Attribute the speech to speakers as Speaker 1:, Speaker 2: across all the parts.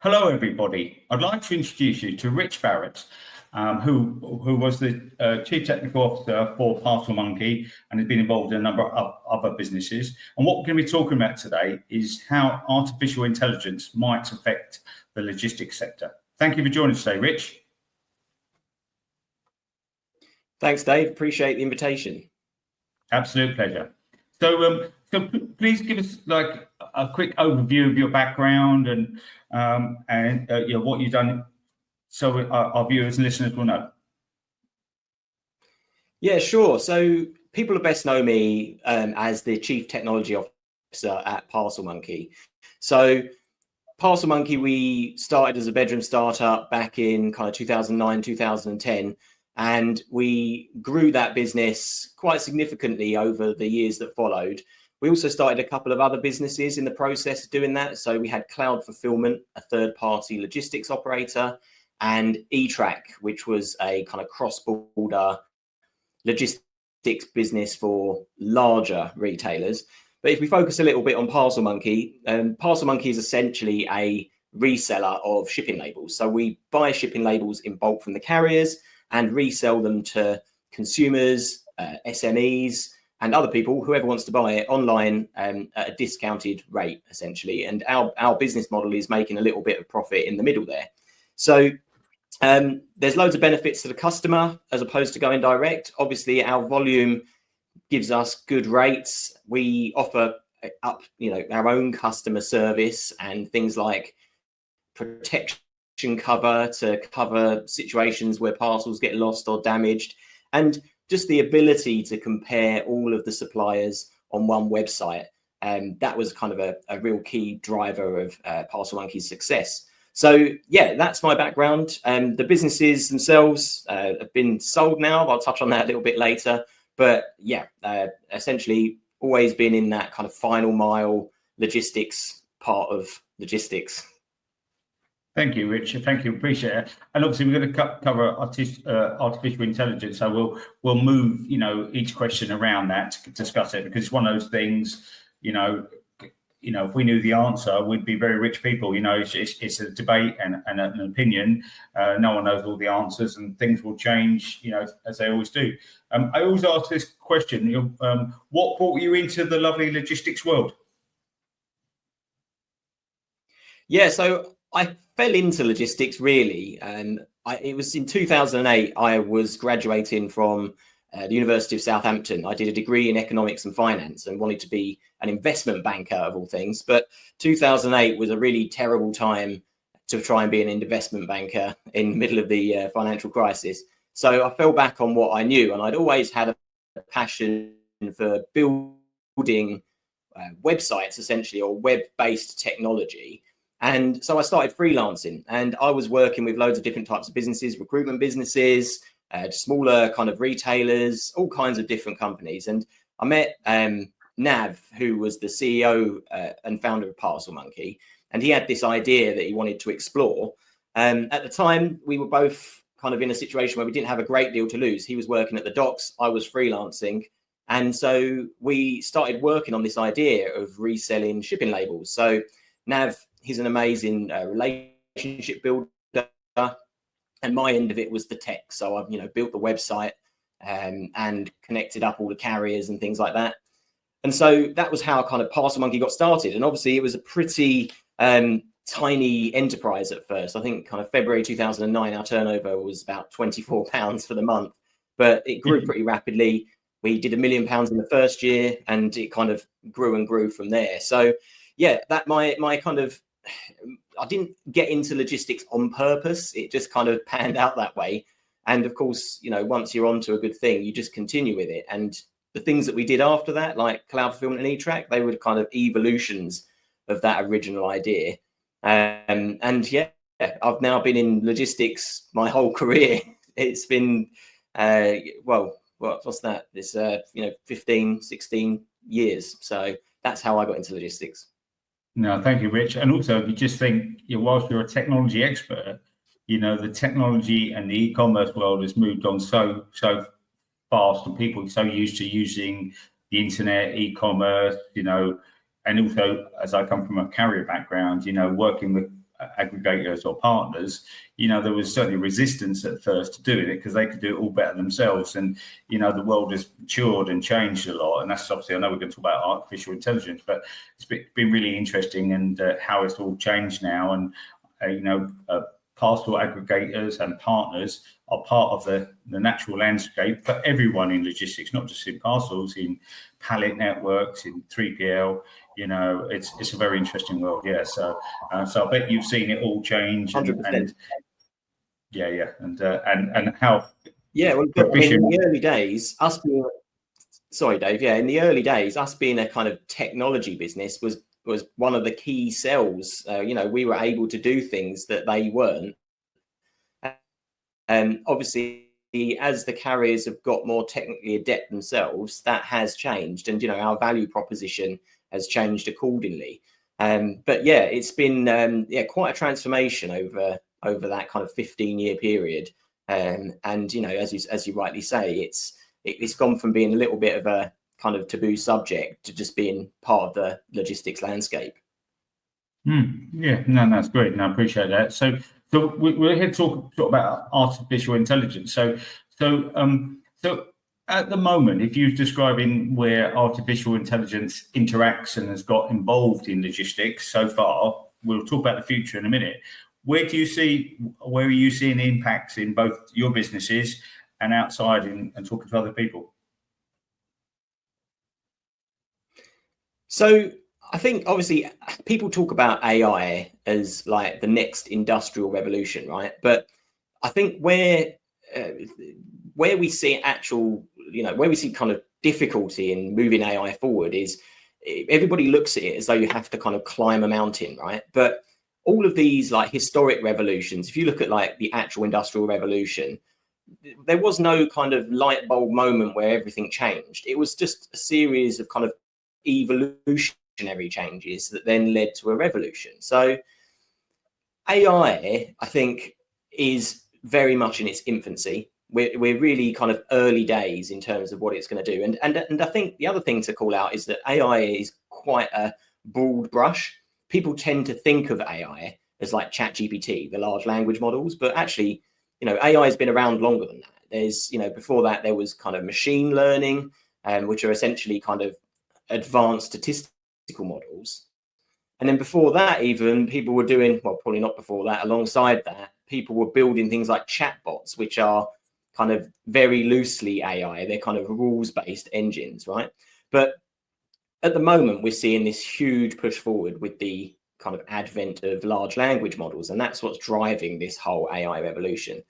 Speaker 1: Hello, everybody. I'd like to introduce you to Rich Barrett, who was the Chief Technical Officer for Parcel Monkey and has been involved in a number of other businesses. And what we're going to be talking about today is how artificial intelligence might affect the logistics sector. Thank you for joining us today, Rich.
Speaker 2: Thanks, Dave. Appreciate the invitation.
Speaker 1: Absolute pleasure. So please give us like a quick overview of your background and what you've done, so our viewers and listeners will know.
Speaker 2: Yeah, sure. So people best know me as the Chief Technology Officer at Parcel Monkey. So Parcel Monkey, we started as a bedroom startup back in kind of 2009, 2010. And we grew that business quite significantly over the years that followed. We also started a couple of other businesses in the process of doing that. So we had Cloud Fulfillment, a third-party logistics operator, and eTrack, which was a kind of cross-border logistics business for larger retailers. But if we focus a little bit on Parcel Monkey is essentially a reseller of shipping labels. So we buy shipping labels in bulk from the carriers and resell them to consumers, SMEs, and other people, whoever wants to buy it online at a discounted rate, essentially. And our business model is making a little bit of profit in the middle there. So there's loads of benefits to the customer as opposed to going direct. Obviously, our volume gives us good rates. We offer up, our own customer service and things like protection cover to cover situations where parcels get lost or damaged, and just the ability to compare all of the suppliers on one website. That was kind of a real key driver of Parcel Monkey's success. So yeah, that's my background. The businesses themselves have been sold now. I'll touch on that a little bit later. But yeah, essentially always been in that kind of final mile logistics part of logistics.
Speaker 1: Thank you, Rich. Thank you. Appreciate it. And obviously, we're going to cover artificial intelligence. So we'll move, each question around that to discuss it, because it's one of those things. If we knew the answer, we'd be very rich people. It's a debate and an opinion. No one knows all the answers, and things will change, as they always do. I always ask this question: what brought you into the lovely logistics world?
Speaker 2: Yeah, so I fell into logistics really. It was in 2008. I was graduating from the University of Southampton. I did a degree in economics and finance and wanted to be an investment banker of all things. But 2008 was a really terrible time to try and be an investment banker in the middle of the financial crisis. So I fell back on what I knew, and I'd always had a passion for building websites, essentially, or web-based technology. And so I started freelancing, and I was working with loads of different types of businesses, recruitment businesses, smaller kind of retailers, all kinds of different companies. And I met Nav, who was the CEO and founder of Parcel Monkey, and he had this idea that he wanted to explore. At the time, we were both kind of in a situation where we didn't have a great deal to lose. He was working at the docks, I was freelancing. And so we started working on this idea of reselling shipping labels. So Nav, he's an amazing relationship builder, and my end of it was the tech. So I, built the website and connected up all the carriers and things like that. And so that was how kind of Parcel Monkey got started. And obviously it was a pretty tiny enterprise at first. I think kind of February 2009, our turnover was about £24 for the month, but it grew pretty rapidly. We did £1 million in the first year, and it kind of grew and grew from there. So yeah, that my kind of, I didn't get into logistics on purpose. It just kind of panned out that way. And of course, once you're onto a good thing, you just continue with it. And the things that we did after that, like Cloud Fulfillment and eTrack, they were kind of evolutions of that original idea. And yeah, I've now been in logistics my whole career. It's been, what's that? It's, 15, 16 years. So that's how I got into logistics.
Speaker 1: No, thank you, Rich. And also, if you just think, whilst you're a technology expert, the technology and the e-commerce world has moved on so fast, and people are so used to using the internet, e-commerce, and also, as I come from a carrier background, working with aggregators or partners, there was certainly resistance at first to doing it because they could do it all better themselves. And, the world has matured and changed a lot. And that's obviously, I know we're going to talk about artificial intelligence, but it's been really interesting and how it's all changed now. And, parcel aggregators and partners are part of the natural landscape for everyone in logistics, not just in parcels, in pallet networks, in 3PL. It's a very interesting world. Yeah. So I bet you've seen it all change. And
Speaker 2: 100%.
Speaker 1: And how.
Speaker 2: Yeah, well, I mean, in the early days, sorry, Dave. Yeah, in the early days, us being a kind of technology business was one of the key sells. We were able to do things that they weren't. And obviously, as the carriers have got more technically adept themselves, that has changed, and our value proposition has changed accordingly. But yeah, it's been quite a transformation over that kind of 15-year period. And as you rightly say, it's gone from being a little bit of a kind of taboo subject to just being part of the logistics landscape.
Speaker 1: Yeah, no, that's great, and I appreciate that. So we're here to talk about artificial intelligence. So at the moment, if you're describing where artificial intelligence interacts and has got involved in logistics so far, we'll talk about the future in a minute. Where are you seeing impacts in both your businesses and outside and talking to other people?
Speaker 2: So I think obviously people talk about AI as like the next industrial revolution, right? But I think where we see where we see kind of difficulty in moving AI forward is everybody looks at it as though you have to kind of climb a mountain, right? But all of these like historic revolutions, if you look at like the actual industrial revolution, there was no kind of light bulb moment where everything changed. It was just a series of kind of evolutionary changes that then led to a revolution. So AI, I think, is very much in its infancy. We're really kind of early days in terms of what it's going to do. And I think the other thing to call out is that AI is quite a broad brush. People tend to think of AI as like ChatGPT, the large language models, but actually, AI has been around longer than that. There's, before that, there was kind of machine learning, which are essentially kind of advanced statistical models. And then before that, even people were doing, well, probably not before that, alongside that, people were building things like chatbots, which are kind of very loosely AI. They're kind of rules-based engines, right? But at the moment, we're seeing this huge push forward with the kind of advent of large language models, and that's what's driving this whole AI revolution.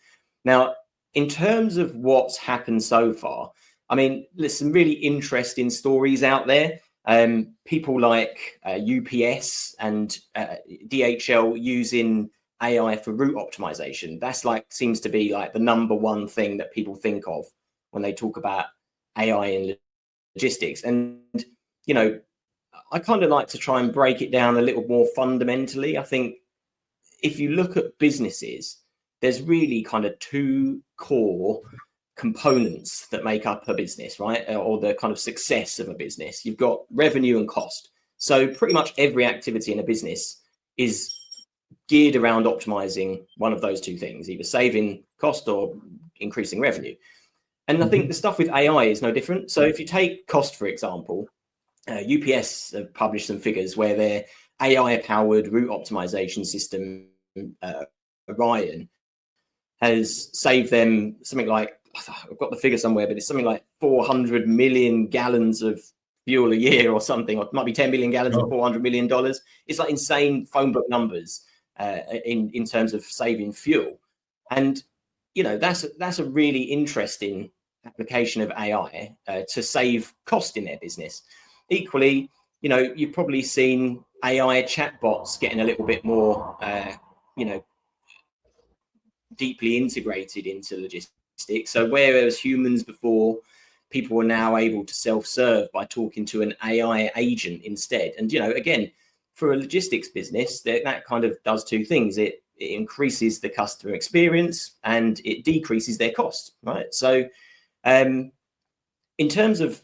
Speaker 2: Now, in terms of what's happened so far, I mean, there's some really interesting stories out there. People like UPS and DHL using AI for route optimization. That's seems to be like the number one thing that people think of when they talk about AI in logistics. And, I kind of like to try and break it down a little more fundamentally. I think if you look at businesses, there's really kind of two core components that make up a business, right? Or the kind of success of a business. You've got revenue and cost. So pretty much every activity in a business is geared around optimizing one of those two things, either saving cost or increasing revenue. And I think the stuff with AI is no different. So if you take cost, for example, UPS have published some figures where their AI-powered route optimization system, Orion, has saved them something like, I've got the figure somewhere, but it's something like 400 million gallons of fuel a year or something, or it might be 10 million gallons of $400 million. It's like insane phone book numbers in terms of saving fuel. And, that's a really interesting application of AI to save cost in their business. Equally, you've probably seen AI chatbots getting a little bit more, deeply integrated into logistics. So whereas humans before, people were now able to self-serve by talking to an AI agent instead. And, again, for a logistics business, that kind of does two things. It increases the customer experience and it decreases their cost, right? So in terms of,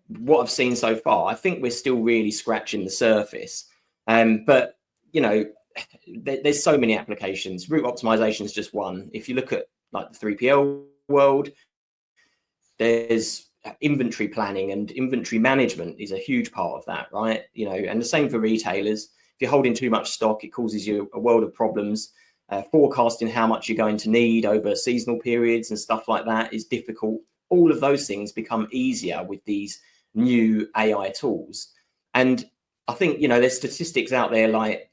Speaker 2: what I've seen so far, I think we're still really scratching the surface. But, there's so many applications. Route optimization is just one. If you look at like the 3PL world, there's inventory planning, and inventory management is a huge part of that, right? And the same for retailers. If you're holding too much stock, it causes you a world of problems. Forecasting how much you're going to need over seasonal periods and stuff like that is difficult. All of those things become easier with these new AI tools. And I think, there's statistics out there like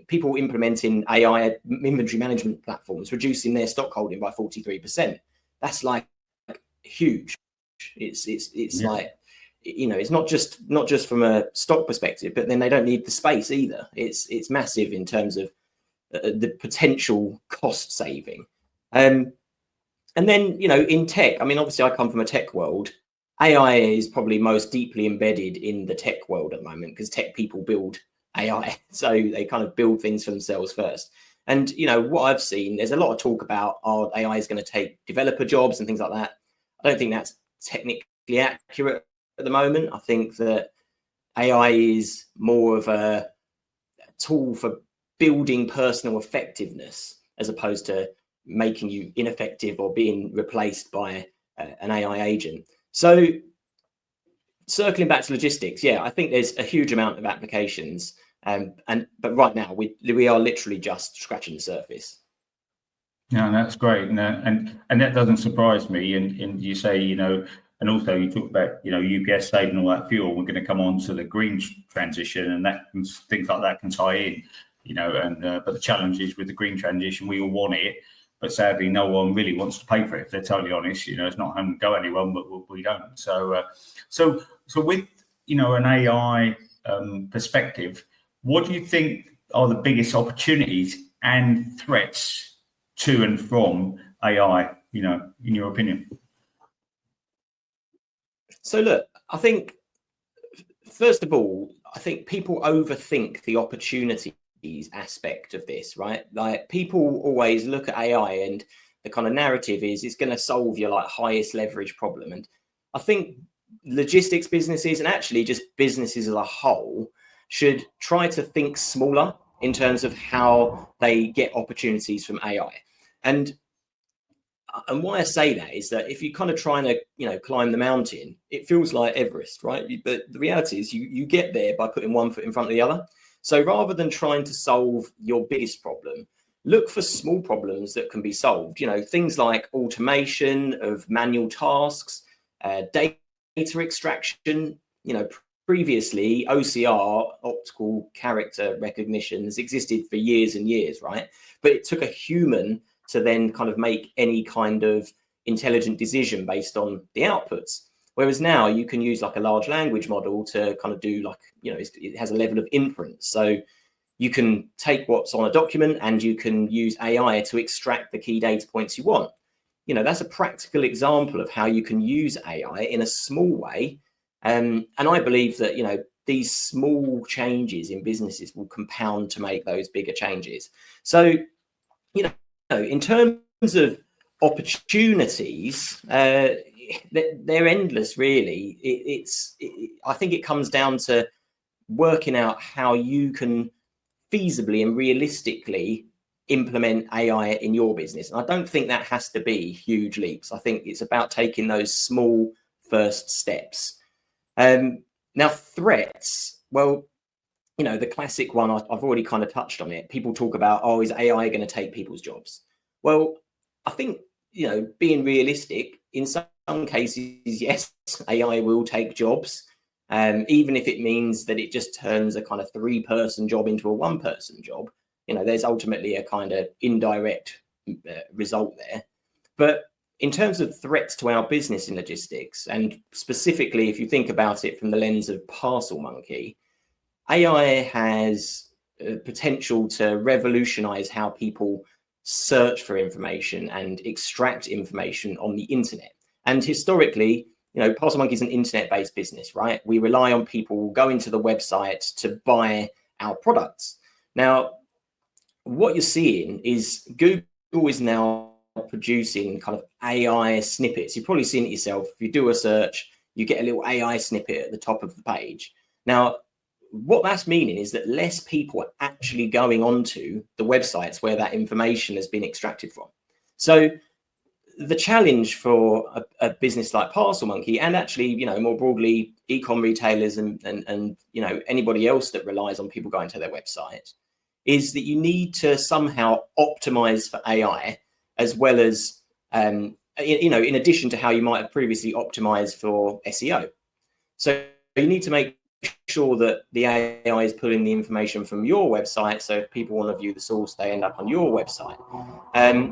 Speaker 2: people implementing AI inventory management platforms, reducing their stock holding by 43%. That's like huge. It's yeah. Like, it's not just from a stock perspective, but then they don't need the space either. It's massive in terms of the potential cost saving. And then, in tech, I mean, obviously I come from a tech world. AI is probably most deeply embedded in the tech world at the moment, because tech people build AI. So they kind of build things for themselves first. And, what I've seen, there's a lot of talk about, AI is going to take developer jobs and things like that. I don't think that's technically accurate at the moment. I think that AI is more of a tool for building personal effectiveness, as opposed to making you ineffective or being replaced by an AI agent. So circling back to logistics, yeah, I think there's a huge amount of applications, but right now we are literally just scratching the surface.
Speaker 1: Yeah, that's great, and that doesn't surprise me. And you say, and also you talk about, UPS saving all that fuel. We're going to come on to the green transition, and things like that can tie in. But the challenge is with the green transition, we all want it, but sadly, no one really wants to pay for it. If they're totally honest, it's not going to go anyone, but we don't. So with an AI perspective, what do you think are the biggest opportunities and threats to and from AI? In your opinion?
Speaker 2: So look, I think first of all, I think people overthink the opportunity aspect of this, right? Like, people always look at AI and the kind of narrative is it's going to solve your like highest leverage problem. And I think logistics businesses, and actually just businesses as a whole, should try to think smaller in terms of how they get opportunities from AI. And why I say that is that if you're kind of trying to, climb the mountain, it feels like Everest, right? But the reality is you get there by putting one foot in front of the other. So rather than trying to solve your biggest problem, look for small problems that can be solved. Things like automation of manual tasks, data extraction. Previously OCR, optical character recognition, has existed for years and years, right? But it took a human to then kind of make any kind of intelligent decision based on the outputs. Whereas now you can use like a large language model to kind of do like, it has a level of inference. So you can take what's on a document and you can use AI to extract the key data points you want. That's a practical example of how you can use AI in a small way. And I believe that, these small changes in businesses will compound to make those bigger changes. So, in terms of opportunities, they're endless, really. I think it comes down to working out how you can feasibly and realistically implement AI in your business. And I don't think that has to be huge leaps. I think it's about taking those small first steps. Now, threats, well, the classic one, I've already kind of touched on it. People talk about, is AI going to take people's jobs? Well, I think, being realistic, in some cases, yes, AI will take jobs, even if it means that it just turns a kind of 3-person job into a 1-person job. There's ultimately a kind of indirect result there. But in terms of threats to our business in logistics, and specifically if you think about it from the lens of Parcel Monkey, AI has potential to revolutionize how people search for information and extract information on the internet. And historically, Parcel Monkey is an internet-based business, right? We rely on people going to the website to buy our products. Now, what you're seeing is Google is now producing kind of AI snippets. You've probably seen it yourself. If you do a search, you get a little AI snippet at the top of the page. Now, what that's meaning is that less people are actually going onto the websites where that information has been extracted from. So the challenge for a business like Parcel Monkey, and actually, you know, more broadly, e-com retailers and you know, anybody else that relies on people going to their website, is that you need to somehow optimize for AI, as well as you know, in addition to how you might have previously optimized for SEO. So you need to make sure that the AI is pulling the information from your website. So if people want to view the source, they end up on your website.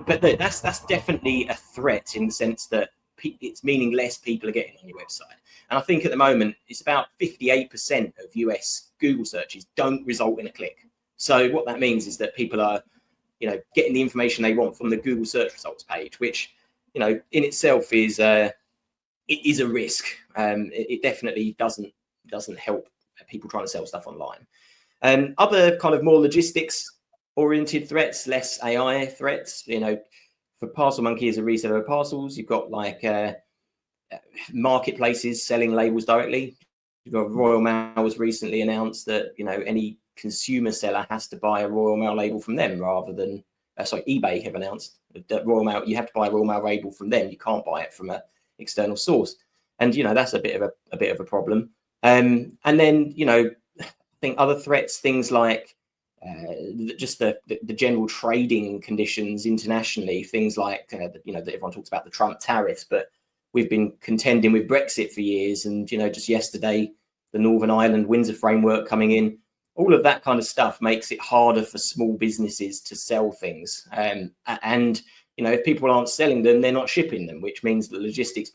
Speaker 2: But that's definitely a threat, in the sense that it's meaning less people are getting on your website. And I think at the moment, it's about 58% of US Google searches don't result in a click. So what that means is that people are, you know, getting the information they want from the Google search results page, which, you know, in itself is it is a risk. It definitely doesn't help people trying to sell stuff online. Other kind of more logistics oriented threats, less AI threats, you know, for Parcel Monkey as a reseller of parcels, you've got like marketplaces selling labels directly. You've got Royal Mail was recently announced that, you know, any consumer seller has to buy a Royal Mail label from them, rather than eBay have announced that Royal Mail, you have to buy a Royal Mail label from them, you can't buy it from an external source. And, you know, that's a bit of a problem. And then, you know, I think other threats, things like just the general trading conditions internationally, things like, you know, that everyone talks about the Trump tariffs, but we've been contending with Brexit for years. And, you know, just yesterday, the Northern Ireland Windsor framework coming in, all of that kind of stuff makes it harder for small businesses to sell things. And, you know, if people aren't selling them, they're not shipping them, which means that logistics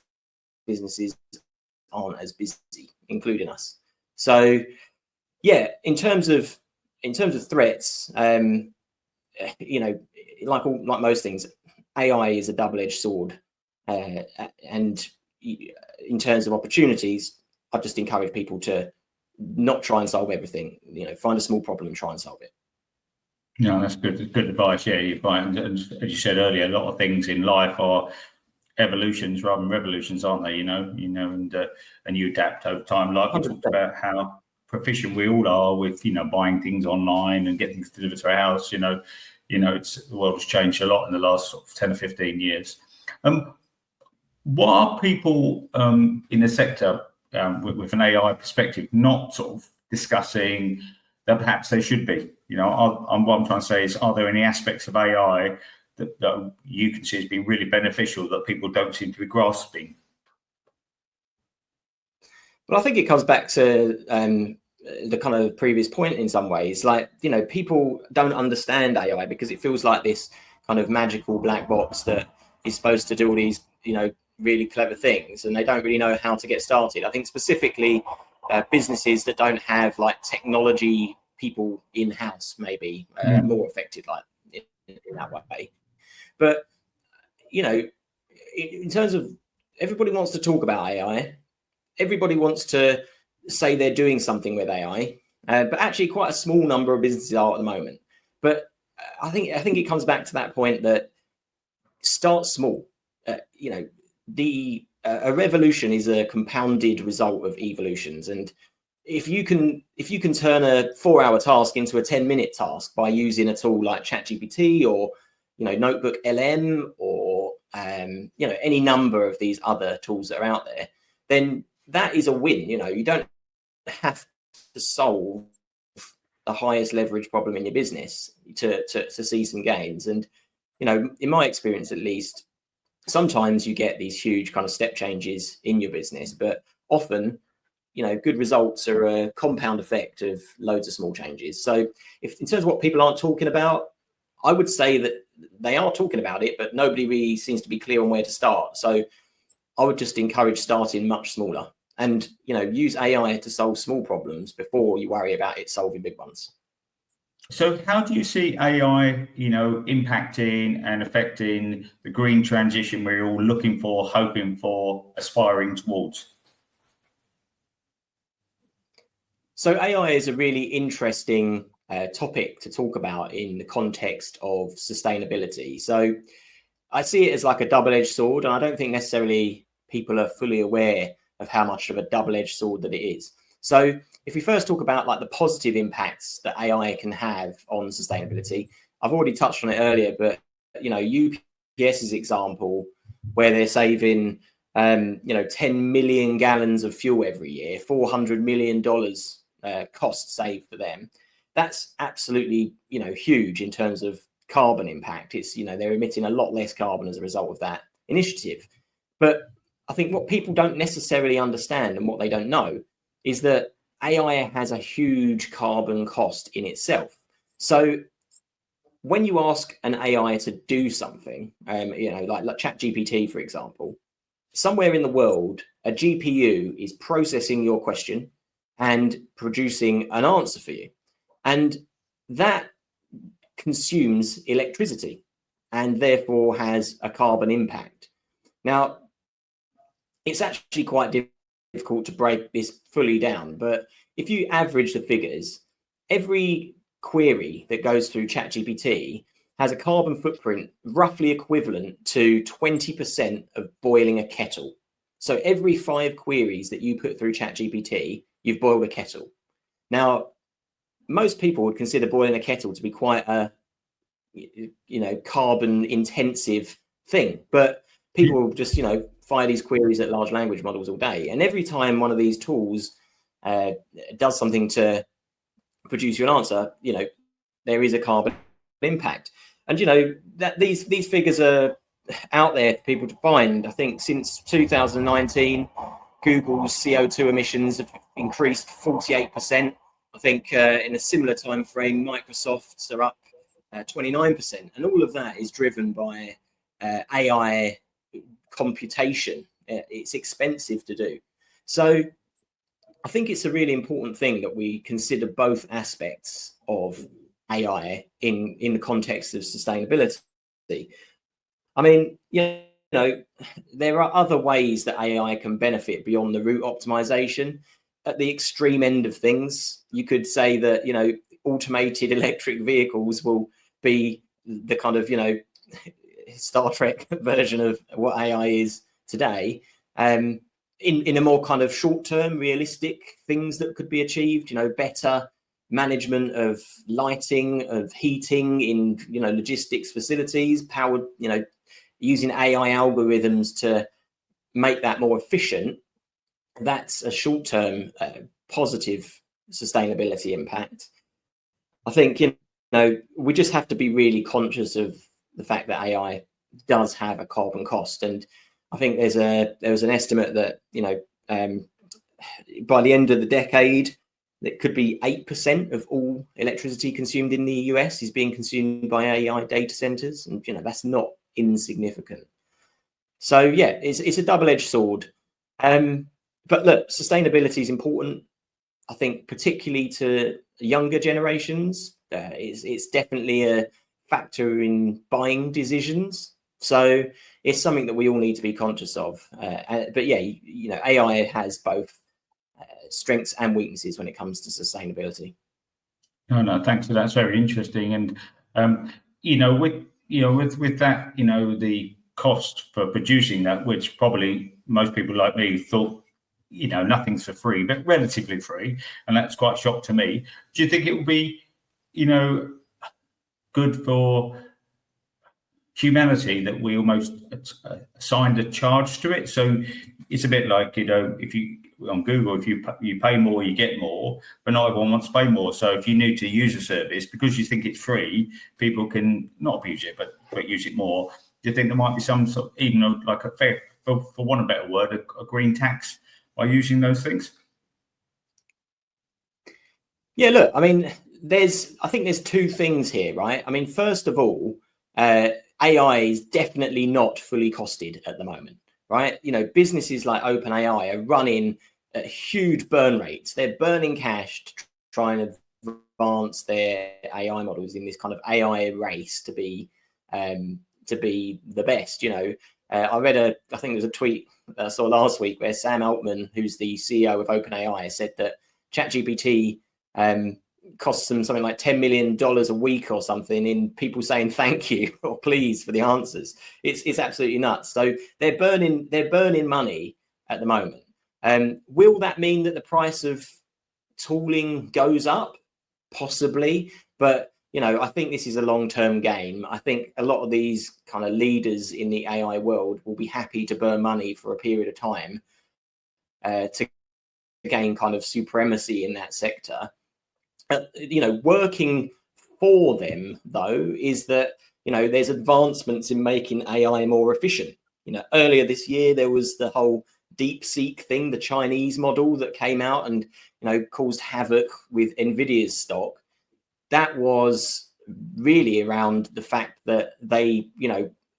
Speaker 2: businesses aren't as busy, including us. So, yeah, in terms of threats, you know, like most things, AI is a double-edged sword. And in terms of opportunities, I just encourage people to not try and solve everything. You know, find a small problem and try and solve it.
Speaker 1: No, that's good. Good advice. Yeah, you're right. And as you said earlier, a lot of things in life are evolutions rather than revolutions, aren't they? You know, and you adapt over time. Like we talked about how proficient we all are with, you know, buying things online and getting things delivered to our house. You know, the world has changed a lot in the last sort of 10 or 15 years. What are people in the sector with an AI perspective not sort of discussing that perhaps they should be? You know, what I'm trying to say is, are there any aspects of AI that you can see as being really beneficial that people don't seem to be grasping?
Speaker 2: Well, I think it comes back to the kind of previous point in some ways. Like, you know, people don't understand AI because it feels like this kind of magical black box that is supposed to do all these, you know, really clever things, and they don't really know how to get started. I think specifically businesses that don't have like technology people in-house maybe more affected like in that way. But, you know, in terms of, everybody wants to talk about AI, everybody wants to say they're doing something with AI, but actually quite a small number of businesses are at the moment. But I think it comes back to that point that start small. You know, a revolution is a compounded result of evolutions, and if you can turn a 4-hour task into a 10-minute task by using a tool like ChatGPT or, you know, Notebook LM or you know, any number of these other tools that are out there, then that is a win. You know, you don't have to solve the highest leverage problem in your business to see some gains. And, you know, in my experience at least, sometimes you get these huge kind of step changes in your business, but often, you know, good results are a compound effect of loads of small changes. So if in terms of what people aren't talking about, I would say that they are talking about it, but nobody really seems to be clear on where to start. So I would just encourage starting much smaller and, you know, use AI to solve small problems before you worry about it solving big ones.
Speaker 1: So how do you see AI, you know, impacting and affecting the green transition we're all looking for, hoping for, aspiring towards?
Speaker 2: So AI is a really interesting topic to talk about in the context of sustainability. So I see it as like a double-edged sword, and I don't think necessarily people are fully aware of how much of a double-edged sword that it is. So if we first talk about like the positive impacts that AI can have on sustainability, I've already touched on it earlier, but UPS's example where they're saving 10 million gallons of fuel every year, $400 million cost saved for them. That's absolutely, huge in terms of carbon impact. It's, they're emitting a lot less carbon as a result of that initiative. But I think what people don't necessarily understand and what they don't know is that AI has a huge carbon cost in itself. So when you ask an AI to do something, like ChatGPT, for example, somewhere in the world, a GPU is processing your question and producing an answer for you. And that consumes electricity and therefore has a carbon impact. Now, it's actually quite difficult to break this fully down, but if you average the figures, every query that goes through ChatGPT has a carbon footprint roughly equivalent to 20% of boiling a kettle. So every 5 queries that you put through ChatGPT, you've boiled a kettle. Now, most people would consider boiling a kettle to be quite a, carbon intensive thing, but people will just, fire these queries at large language models all day. And every time one of these tools does something to produce you an answer, there is a carbon impact. And, that these figures are out there for people to find. I think since 2019, Google's CO2 emissions have increased 48%. I think in a similar time frame, Microsoft's are up 29%. And all of that is driven by AI computation. It's expensive to do. So I think it's a really important thing that we consider both aspects of AI in the context of sustainability. I mean, there are other ways that AI can benefit beyond the route optimization. At the extreme end of things, you could say that, automated electric vehicles will be the kind of, Star Trek version of what AI is today. In a more kind of short-term, realistic things that could be achieved, better management of lighting, of heating in, logistics facilities, powered, using AI algorithms to make that more efficient. That's a short-term positive sustainability impact. I think, we just have to be really conscious of the fact that AI does have a carbon cost. And I think there was an estimate that, by the end of the decade, it could be 8% of all electricity consumed in the US is being consumed by AI data centers. And, that's not insignificant. So, yeah, it's a double-edged sword. But look, sustainability is important. I think particularly to younger generations, it's definitely a factor in buying decisions. So it's something that we all need to be conscious of. But yeah, AI has both strengths and weaknesses when it comes to sustainability.
Speaker 1: No, thanks for that. That's very interesting. And with that, the cost for producing that, which probably most people like me thought, nothing's for free, but relatively free, and that's quite a shock to me. Do you think it would be, good for humanity that we almost assigned a charge to it? So it's a bit like, if you on Google, if you pay more, you get more, but not everyone wants to pay more. So if you need to use a service because you think it's free, people can not abuse it, but use it more. Do you think there might be some sort of, even like a fair, for want of a better word, a green tax by using those things?
Speaker 2: Yeah, look, I mean, I think there's 2 things here, right? I mean, first of all, AI is definitely not fully costed at the moment, right? Businesses like OpenAI are running at huge burn rates. They're burning cash to try and advance their AI models in this kind of AI race to be the best. I read I think there was a tweet that I saw last week where Sam Altman, who's the CEO of OpenAI, said that ChatGPT costs them something like $10 million a week or something in people saying thank you or please for the answers. It's absolutely nuts. So they're burning money at the moment. Will that mean that the price of tooling goes up, possibly, but I think this is a long-term game. I think a lot of these kind of leaders in the AI world will be happy to burn money for a period of time to gain kind of supremacy in that sector. Working for them, though, is that there's advancements in making AI more efficient. Earlier this year there was the whole DeepSeek thing, the Chinese model that came out and caused havoc with Nvidia's stock. That was really around the fact that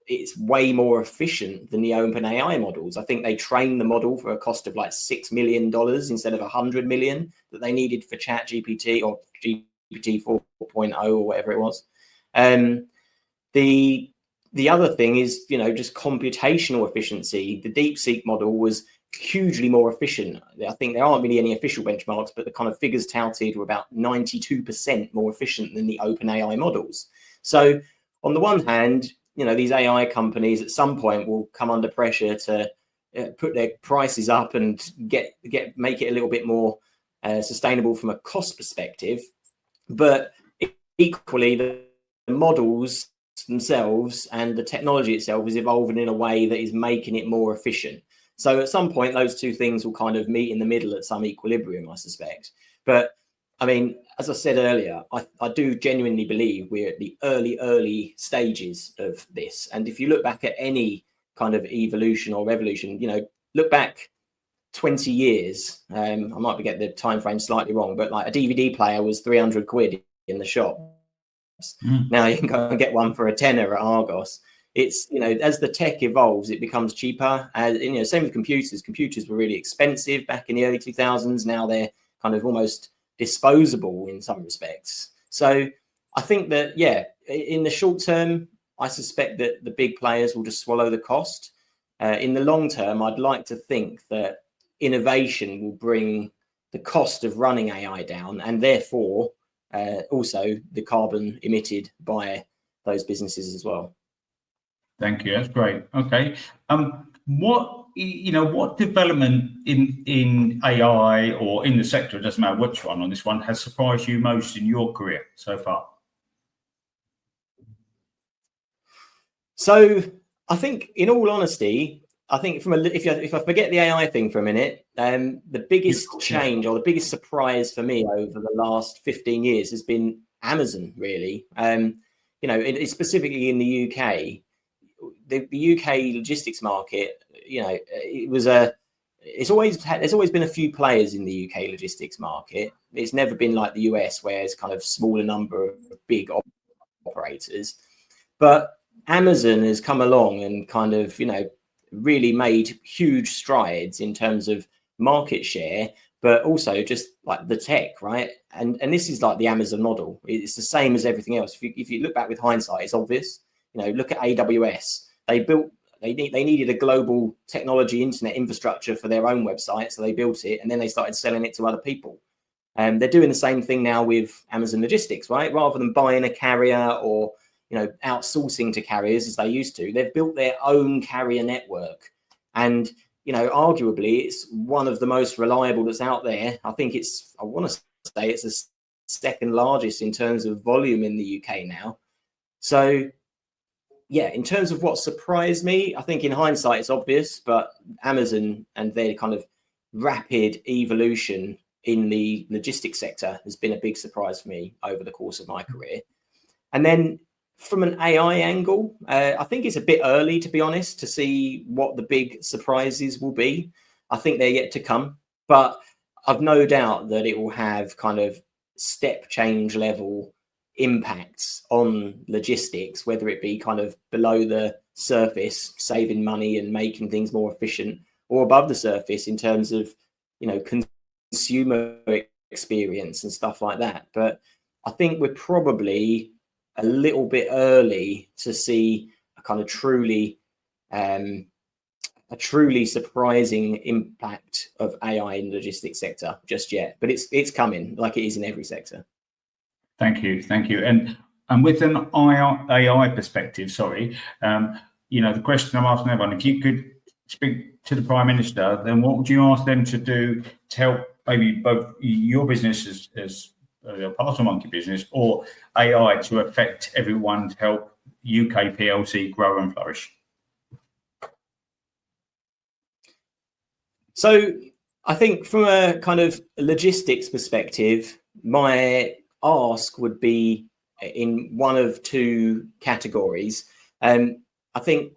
Speaker 2: it's way more efficient than the OpenAI models. I think they trained the model for a cost of like $6 million instead of 100 million that they needed for ChatGPT or GPT 4.0 or whatever it was. The other thing is, just computational efficiency. The DeepSeek model was hugely more efficient. I think there aren't really any official benchmarks, but the kind of figures touted were about 92% more efficient than the OpenAI models. So on the one hand, these AI companies at some point will come under pressure to put their prices up and make it a little bit more sustainable from a cost perspective. But equally, the models themselves and the technology itself is evolving in a way that is making it more efficient. So at some point, those two things will kind of meet in the middle at some equilibrium, I suspect. But I mean, as I said earlier, I do genuinely believe we're at the early stages of this. And if you look back at any kind of evolution or revolution, look back 20 years, I might get the time frame slightly wrong, but like a DVD player was 300 quid in the shop. Now you can go and get one for a tenner at Argos. It's, as the tech evolves, it becomes cheaper. Same with computers. Computers were really expensive back in the early 2000s. Now they're kind of almost disposable in some respects. So I think that, in the short term, I suspect that the big players will just swallow the cost. In the long term, I'd like to think that innovation will bring the cost of running AI down, and therefore also the carbon emitted by those businesses as well.
Speaker 1: Thank you. That's great. Okay. What development in AI or in the sector, it doesn't matter which one on this one, has surprised you most in your career so far?
Speaker 2: So I think, in all honesty, if I forget the AI thing for a minute, the biggest change or the biggest surprise for me over the last 15 years has been Amazon, really. Specifically in the UK. The UK logistics market, there's always been a few players in the UK logistics market. It's never been like the US, where it's kind of smaller number of big operators. But Amazon has come along and kind of, really made huge strides in terms of market share, but also just like the tech, right? And this is like the Amazon model. It's the same as everything else. If you look back with hindsight, it's obvious. Look at AWS. They needed a global technology internet infrastructure for their own website, so they built it, and then they started selling it to other people. And they're doing the same thing now with Amazon Logistics, right? Rather than buying a carrier or outsourcing to carriers as they used to, they've built their own carrier network. And arguably, it's one of the most reliable that's out there. I want to say it's the second largest in terms of volume in the UK now. So in terms of what surprised me, I think in hindsight it's obvious, but Amazon and their kind of rapid evolution in the logistics sector has been a big surprise for me over the course of my career. And then from an AI angle, I think it's a bit early, to be honest, to see what the big surprises will be. I think they're yet to come, but I've no doubt that it will have kind of step change level impacts on logistics, whether it be kind of below the surface, saving money and making things more efficient, or above the surface in terms of, consumer experience and stuff like that. But I think we're probably a little bit early to see a kind of truly surprising impact of AI in the logistics sector just yet, but it's coming, like it is in every sector.
Speaker 1: Thank you. And with an AI perspective, the question I'm asking everyone, if you could speak to the Prime Minister, then what would you ask them to do to help maybe both your business as a parcel monkey business or AI to affect everyone to help UK PLC grow and flourish?
Speaker 2: So I think from a kind of logistics perspective, my ask would be in one of two categories. I think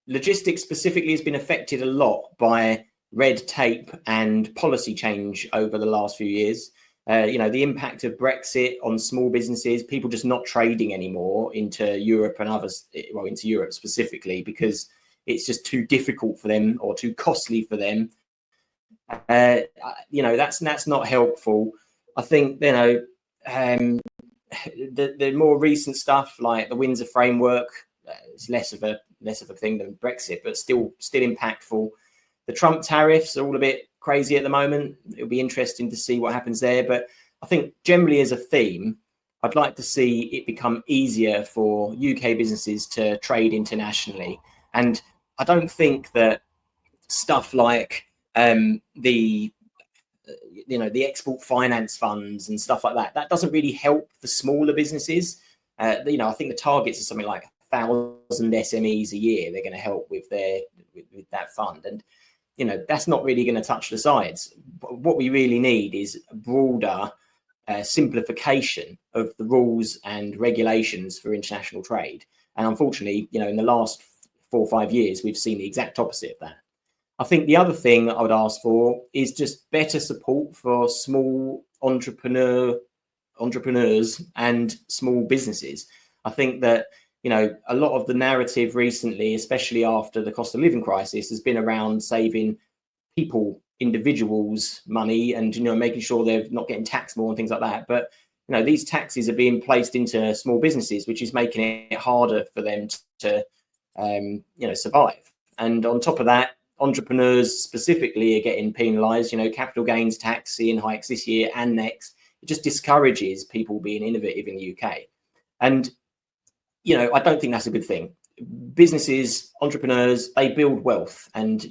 Speaker 2: logistics specifically has been affected a lot by red tape and policy change over the last few years. The impact of Brexit on small businesses, people just not trading anymore into Europe and others, well, into Europe specifically, because it's just too difficult for them or too costly for them. That's not helpful. I think, the more recent stuff like the Windsor framework is less of a thing than Brexit, but still impactful. The Trump tariffs are all a bit crazy at the moment. It'll be interesting to see what happens there. But I think generally as a theme, I'd like to see it become easier for UK businesses to trade internationally. And I don't think that stuff like the export finance funds and stuff like that doesn't really help the smaller businesses. I think the targets are something like 1,000 SMEs a year they're going to help with that fund, and that's not really going to touch the sides. What we really need is a broader simplification of the rules and regulations for international trade. And unfortunately, in the last 4 or 5 years, we've seen the exact opposite of that. I think the other thing I would ask for is just better support for small entrepreneurs and small businesses. I think that, a lot of the narrative recently, especially after the cost of living crisis, has been around saving individuals money and, making sure they're not getting taxed more and things like that. But, these taxes are being placed into small businesses, which is making it harder for them to survive. And on top of that, entrepreneurs specifically are getting penalized. Capital gains tax seeing hikes this year and next. It just discourages people being innovative in the UK. And, I don't think that's a good thing. Businesses, entrepreneurs, they build wealth. And,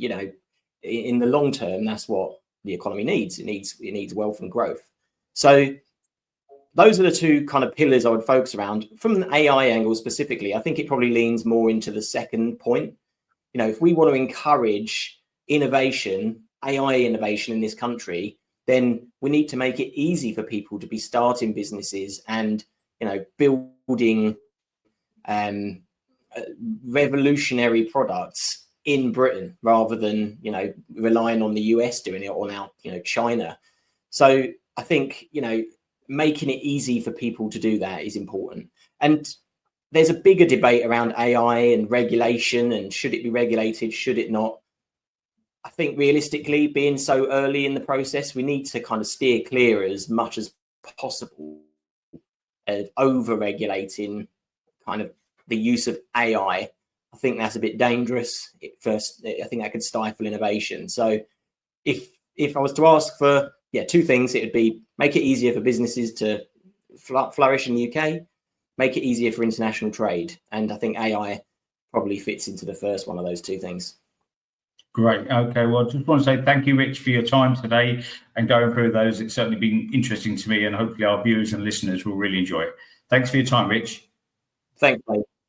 Speaker 2: in the long term, that's what the economy needs. It needs wealth and growth. So those are the two kind of pillars I would focus around. From an AI angle specifically, I think it probably leans more into the second point. If we want to encourage innovation, AI innovation in this country, then we need to make it easy for people to be starting businesses and, building revolutionary products in Britain rather than, relying on the US doing it or now, China. So I think, making it easy for people to do that is important. And there's a bigger debate around AI and regulation and should it be regulated, should it not? I think realistically, being so early in the process, we need to kind of steer clear as much as possible of over-regulating kind of the use of AI. I think that's a bit dangerous. I think that could stifle innovation. So if I was to ask for two things, it would be make it easier for businesses to flourish in the UK, make it easier for international trade. And I think AI probably fits into the first one of those two things.
Speaker 1: Great. Okay. Well, I just want to say thank you, Rich, for your time today and going through those. It's certainly been interesting to me, and hopefully our viewers and listeners will really enjoy it. Thanks for your time, Rich.
Speaker 2: Thanks, mate.